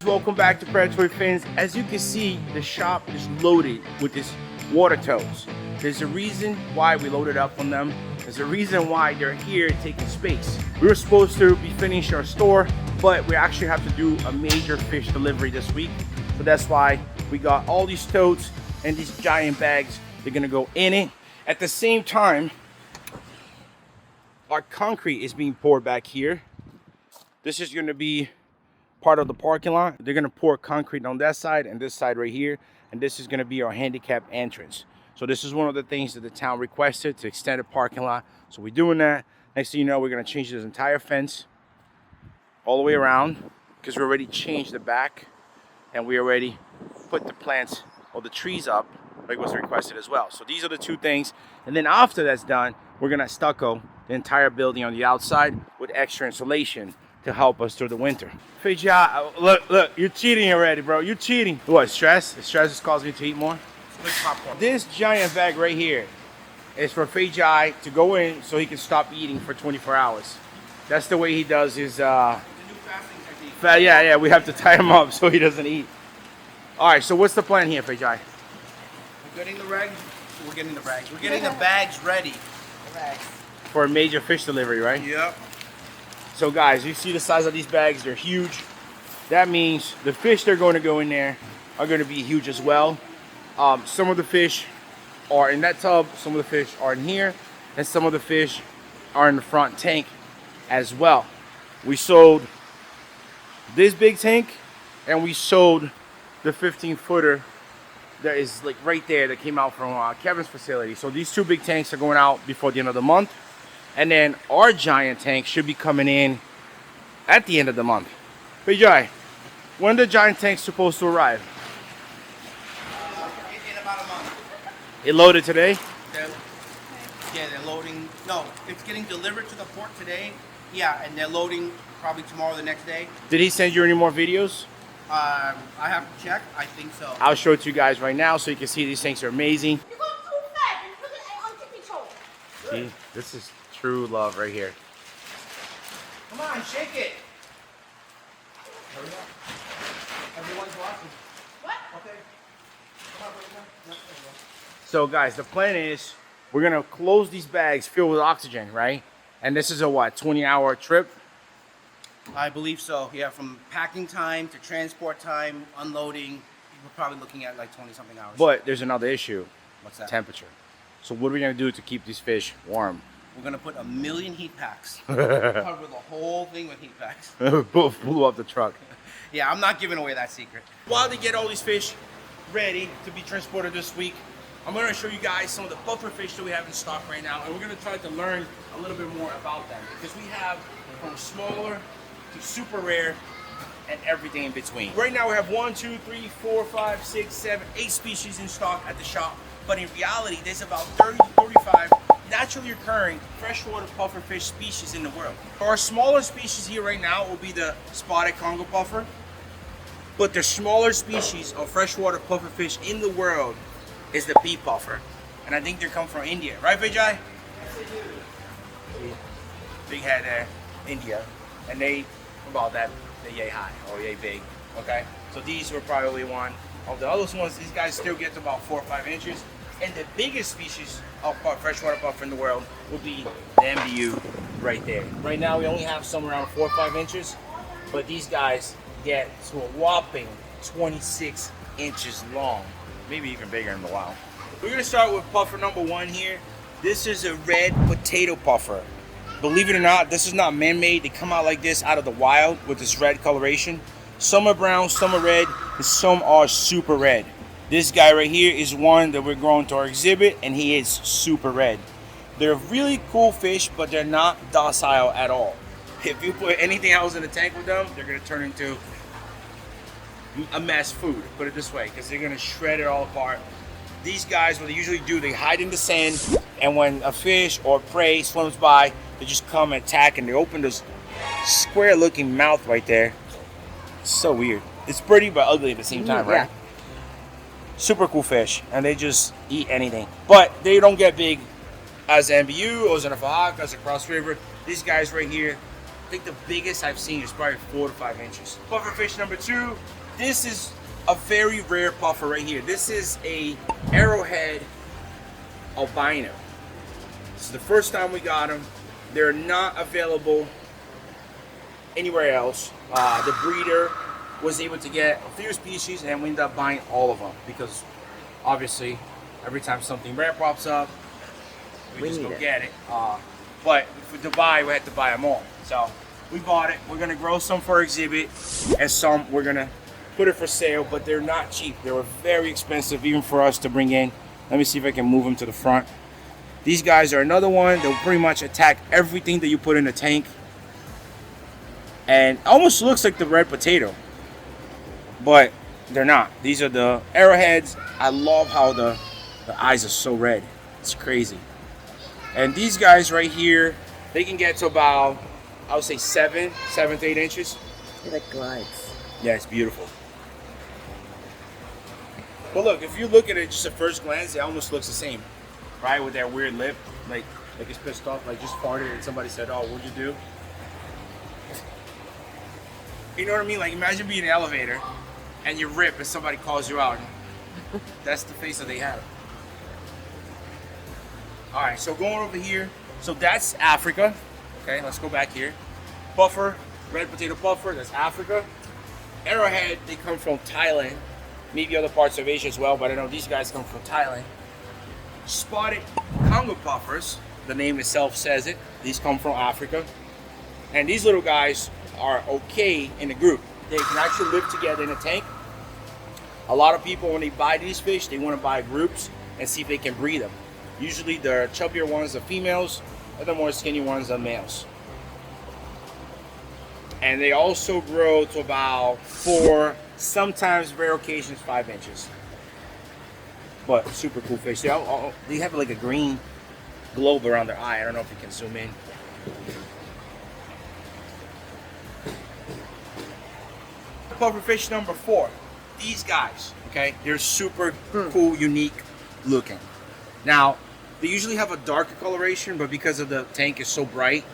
welcome back to Predatory Fins. As you can see, the shop is loaded with this water toads. There's a reason why we loaded up on them. There's a reason why they're here taking space. We were supposed to be finished our store, but we actually have to do a major fish delivery this week. So that's why we got all these totes and these giant bags. They're gonna go in it. At the same time, our concrete is being poured back here. This is gonna be part of the parking lot. They're gonna pour concrete on that side and this side right here, and this is gonna be our handicap entrance. So this is one of the things that the town requested, to extend the parking lot. So we're doing that. Next thing you know, we're gonna change this entire fence all the way around, because we already changed the back and we already put the plants or the trees up like was requested as well. So these are the two things. And then after that's done, we're gonna stucco the entire building on the outside with extra insulation to help us through the winter. Feijai, look, you're cheating already, bro. You're cheating. What, stress? Stress is causing you to eat more? It's like popcorn. This giant bag right here is for Feijai to go in so he can stop eating for 24 hours. That's the way he does his, the new fasting technique. yeah, we have to tie him up so he doesn't eat. All right, so what's the plan here, Feijai? We're getting the rags. We're getting the rags. We're getting the bags ready. The bags. For a major fish delivery, right? Yep. So guys, you see the size of these bags, they're huge. That means the fish that are going to go in there are going to be huge as well. Some of the fish are in that tub, some of the fish are in here, and some of the fish are in the front tank as well. We sold this big tank, and we sold the 15-footer that is like right there that came out from Kevin's facility. So these two big tanks are going out before the end of the month. And then our giant tank should be coming in at the end of the month. Feijai, when are the giant tanks supposed to arrive? In about a month. It loaded today? They're loading. No, it's getting delivered to the port today. Yeah, and they're loading probably tomorrow or the next day. Did he send you any more videos? I have to check. I think so. I'll show it to you guys right now so you can see these tanks are amazing. You're going too fast. You're looking at control. See, this is true love right here. Come on, shake it. Hurry up. Everyone's watching. What? Okay. Come on, bring it down. So guys, the plan is we're gonna close these bags filled with oxygen, right? And this is a what, 20-hour trip? I believe so. Yeah, from packing time to transport time, unloading, we're probably looking at like 20-something hours. But there's another issue. What's that? Temperature. So what are we gonna do to keep these fish warm? We're gonna put 1 million heat packs. Cover the whole thing with heat packs. Blew up the truck. Yeah, I'm not giving away that secret. While they get all these fish ready to be transported this week, I'm gonna show you guys some of the puffer fish that we have in stock right now, and we're gonna try to learn a little bit more about them, because we have from smaller to super rare and everything in between. Right now we have 1, 2, 3, 4, 5, 6, 7, 8 species in stock at the shop, but in reality there's about 30 to 35 naturally occurring freshwater pufferfish species in the world. Our smaller species here right now will be the spotted Congo puffer, but the smaller species of freshwater pufferfish in the world is the pea puffer, and I think they come from India, right, Vijay? Yes, they do. Big head there, India, and they about that, they're yay high or yay big. Okay, so these were probably one of the other ones. These guys still get to about 4 or 5 inches. And the biggest species of freshwater puffer in the world will be the MBU right there. Right now we only have some around 4 or 5 inches, but these guys get to a whopping 26 inches long, maybe even bigger in the wild. We're gonna start with puffer number 1 here. This is a red potato puffer. Believe it or not, this is not man-made. They come out like this out of the wild with this red coloration. Some are brown, some are red, and some are super red. This guy right here is one that we're growing to our exhibit, and he is super red. They're really cool fish, but they're not docile at all. If you put anything else in the tank with them, they're gonna turn into a mess food, put it this way, because they're gonna shred it all apart. These guys, what they usually do, they hide in the sand, and when a fish or prey swims by, they just come and attack, and they open this square looking mouth right there. It's so weird. It's pretty but ugly at the same time, right? Super cool fish, and they just eat anything. But they don't get big as an MBU or as an Fajaca, as a Cross River. These guys right here I think the biggest I've seen is probably 4 to 5 inches. Pufferfish number 2. This is a very rare puffer right here. This is a arrowhead albino. This is the first time we got them. They're not available anywhere else. The breeder was able to get a few species, and we ended up buying all of them because obviously every time something rare pops up, we just go get it. But to buy, we had to buy them all. So we bought it. We're gonna grow some for exhibit, and some we're gonna put it for sale. But they're not cheap. They were very expensive, even for us to bring in. Let me see if I can move them to the front. These guys are another one. They'll pretty much attack everything that you put in a tank, and almost looks like the red potato, but they're not. These are the arrowheads. I love how the eyes are so red. It's crazy. And these guys right here, they can get to about, I would say 7 to 8 inches. It like glides. Yeah, it's beautiful. But look, if you look at it just at first glance, it almost looks the same, right? With that weird lip, like it's pissed off, like just farted and somebody said, "Oh, what'd you do?" You know what I mean? Like imagine being in an elevator and you rip and somebody calls you out. That's the face that they have. All right, so going over here, so that's Africa. Okay, let's go back here. Puffer, red potato puffer, that's Africa. Arrowhead, they come from Thailand. Maybe other parts of Asia as well, but I know these guys come from Thailand. Spotted Congo puffers, the name itself says it. These come from Africa. And these little guys are okay in a group. They can actually live together in a tank. A lot of people, when they buy these fish, they want to buy groups and see if they can breed them. Usually the chubbier ones are females, and the more skinny ones are males. And they also grow to about 4, sometimes rare occasions 5 inches. But super cool fish. They have like a green globe around their eye. I don't know if you can zoom in. Pufferfish number 4. These guys, okay, they're super cool, unique looking. Now, they usually have a darker coloration, but because of the tank is so bright,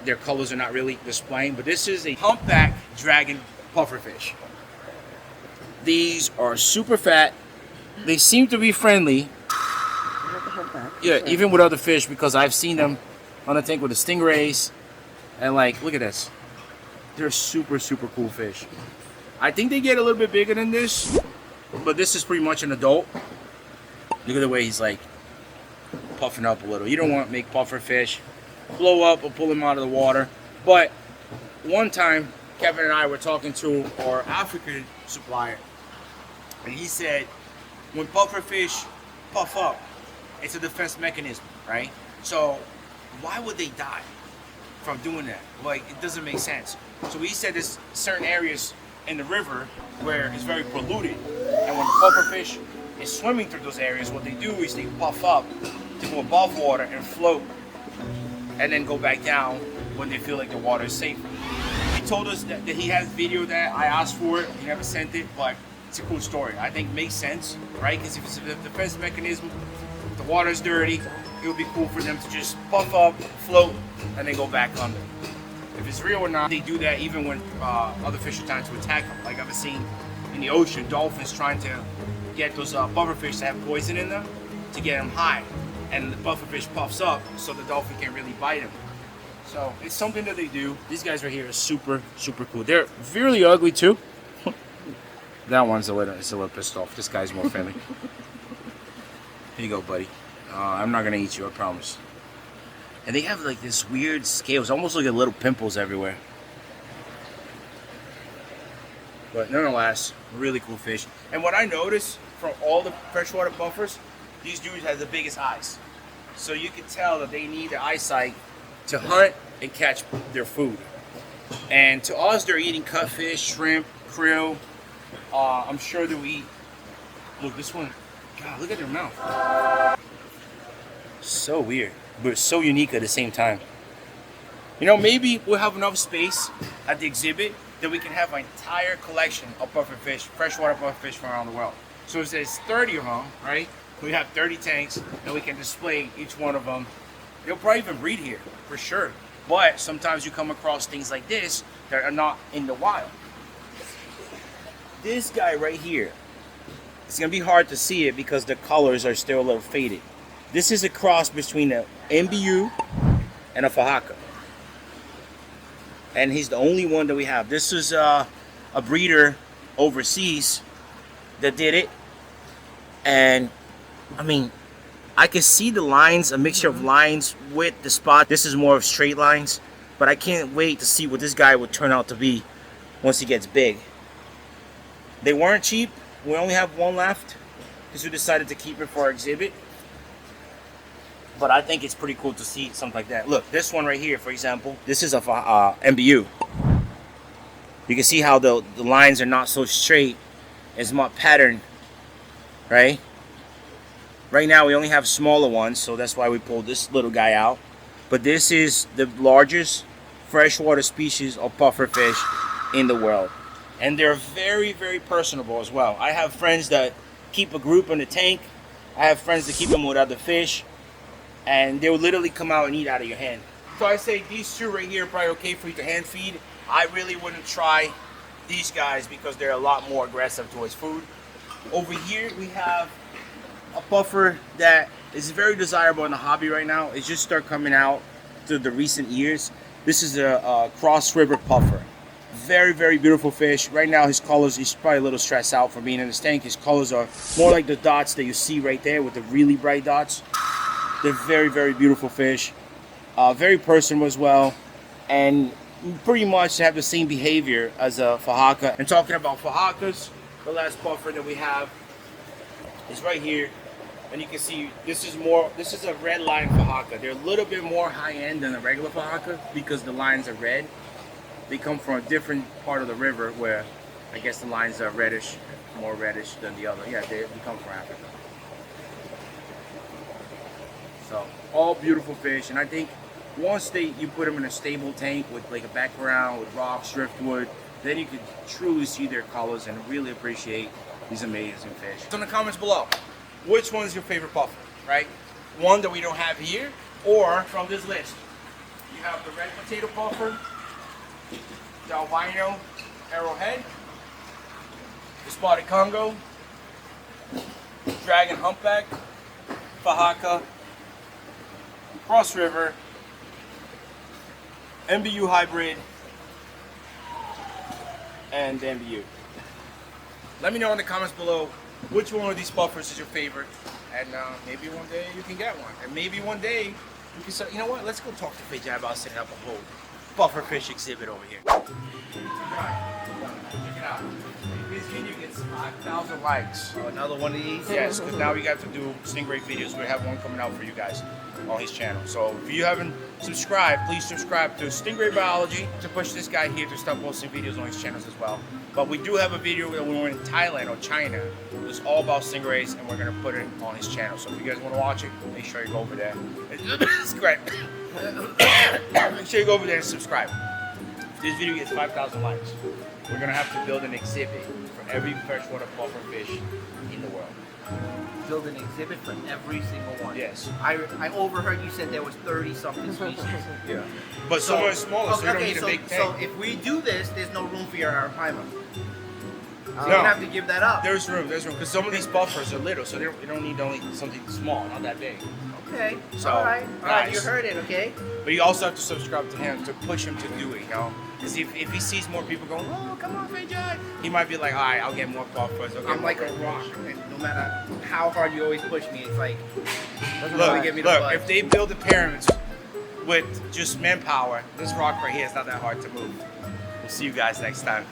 their colors are not really displaying. But this is a humpback dragon pufferfish. These are super fat. They seem to be friendly. Yeah, even with other fish, because I've seen them on the tank with the stingrays. And like, look at this. They're super, super cool fish. I think they get a little bit bigger than this, but this is pretty much an adult. Look at the way he's like puffing up a little. You don't want to make puffer fish blow up or pull him out of the water. But one time, Kevin and I were talking to our African supplier, and he said when puffer fish puff up, it's a defense mechanism, right? So why would they die from doing that? Like, it doesn't make sense. So he said there's certain areas in the river where it's very polluted, and when the pufferfish is swimming through those areas, what they do is they puff up to go above water and float, and then go back down when they feel like the water is safe. He told us that he has video that I asked for it. He never sent it, but it's a cool story. I think it makes sense, right? Because if it's a defense mechanism, the water is dirty, it would be cool for them to just puff up, float, and then go back under. If it's real or not, they do that even when other fish are trying to attack them. Like I've seen in the ocean, dolphins trying to get those pufferfish that have poison in them to get them high. And the pufferfish puffs up so the dolphin can't really bite him. So it's something that they do. These guys right here are super, super cool. They're really ugly too. That one's a little pissed off. This guy's more friendly. Here you go, buddy. I'm not gonna eat you, I promise. And they have like this weird scales, almost like little pimples everywhere. But nonetheless, really cool fish. And what I noticed from all the freshwater puffers, these dudes have the biggest eyes. So you can tell that they need the eyesight to hunt and catch their food. And to us, they're eating cutfish, shrimp, krill. I'm sure they'll eat. Look, this one. God, look at their mouth. So weird, but so unique at the same time. You know, maybe we'll have enough space at the exhibit that we can have an entire collection of pufferfish, freshwater pufferfish from around the world. So if there's 30 of them, right? We have 30 tanks, and we can display each one of them. They'll probably even breed here, for sure. But sometimes you come across things like this that are not in the wild. This guy right here, it's gonna be hard to see it because the colors are still a little faded. This is a cross between a MBU and a Fahaka. And he's the only one that we have. This is a breeder overseas that did it. And I mean, I can see the lines, a mixture of lines with the spot. This is more of straight lines, but I can't wait to see what this guy would turn out to be once he gets big. They weren't cheap. We only have one left because we decided to keep it for our exhibit. But I think it's pretty cool to see something like that. Look, this one right here, for example, this is a MBU. You can see how the lines are not so straight. It's more patterned, right? Right now we only have smaller ones, so that's why we pulled this little guy out. But this is the largest freshwater species of pufferfish in the world. And they're very, very personable as well. I have friends that keep a group in the tank. I have friends that keep them with other fish. And they will literally come out and eat out of your hand. So I say these two right here are probably okay for you to hand feed. I really wouldn't try these guys because they're a lot more aggressive towards food. Over here we have a puffer that is very desirable in the hobby right now. It's just started coming out through the recent years. This is a cross river puffer. Very, very beautiful fish. Right now his colors, he's probably a little stressed out for being in this tank. His colors are more like the dots that you see right there with the really bright dots. They're very, very beautiful fish. Very personable as well. And pretty much have the same behavior as a Fahaka. And talking about Fahakas, the last puffer that we have is right here. And you can see this is a red line Fahaka. They're a little bit more high end than a regular Fahaka because the lines are red. They come from a different part of the river where I guess the lines are reddish, more reddish than the other. Yeah, they come from Africa. So all beautiful fish, and I think once you put them in a stable tank with like a background with rocks, driftwood, then you can truly see their colors and really appreciate these amazing fish. So in the comments below, which one is your favorite puffer, right? One that we don't have here, or from this list. You have the red potato puffer, the albino arrowhead, the spotted congo, dragon humpback, Fahaka, cross river, MBU hybrid, and MBU. Let me know in the comments below which one of these puffers is your favorite, and maybe one day you can get one, and maybe one day you can say, you know what, let's go talk to Fajai about setting up a whole pufferfish exhibit over here. Check it out. This video gets 5,000 likes. Oh, another one of these? Yes, because now we got to do stingray videos. We have one coming out for you guys on his channel. So if you haven't subscribed, please subscribe to Stingray Biology to push this guy here to start posting videos on his channels as well. But we do have a video that we were in Thailand or China. It was all about stingrays, and we're going to put it on his channel. So if you guys want to watch it, make sure you go over there. Subscribe. Make sure you go over there and subscribe. If this video gets 5,000 likes, we're going to have to build an exhibit for every freshwater pufferfish in the world. Build an exhibit for every single one. Yes. I overheard you said there was 30-something species. Yeah. But some are smaller, so you don't need a big tank. So if we do this, there's no room for your arapaima. So No. you're gonna have to give that up. There's room, because some of these puffers are little, so you don't need only something small, not that big. Okay. So, all right. guys. You heard it. Okay. But you also have to subscribe to him to push him to do it, you know? Because if he sees more people going, oh, come on, Fajai, he might be like, all right, I'll get more puffers. I'm like a rock, and no matter how hard you always push me, it's like doesn't really get me to look, budge. if they build the pyramids with just manpower, this rock right here is not that hard to move. We'll see you guys next time.